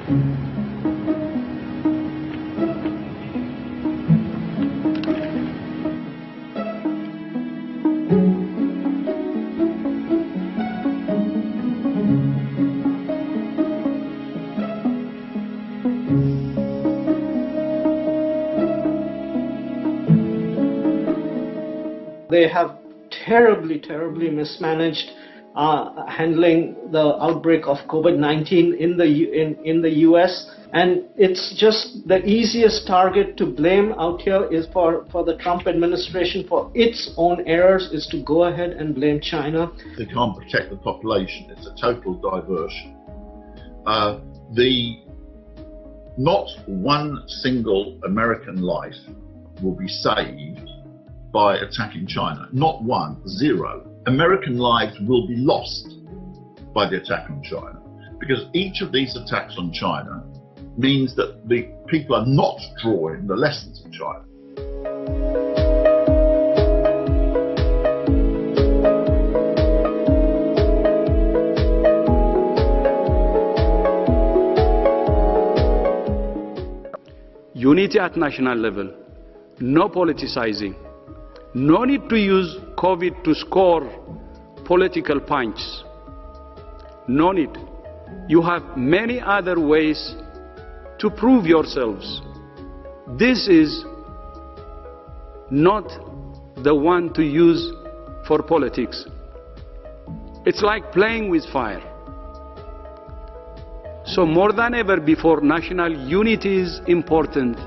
They have terribly mismanaged handling the outbreak of COVID-19 in the U.S. And it's just the easiest target to blame out here is for the Trump administration for its own errors is to go ahead and blame China. They can't protect the population. It's a total diversion. Not one single American life will be saved by attacking China. Not one, zero. American lives will be lost by the attack on China, because each of these attacks on China means that the people are not drawing the lessons of China. Unity at national level, no politicizing. No need to use COVID to score political punches. No need. You have many other ways to prove yourselves. This is not the one to use for politics. It's like playing with fire. So more than ever before, national unity is important.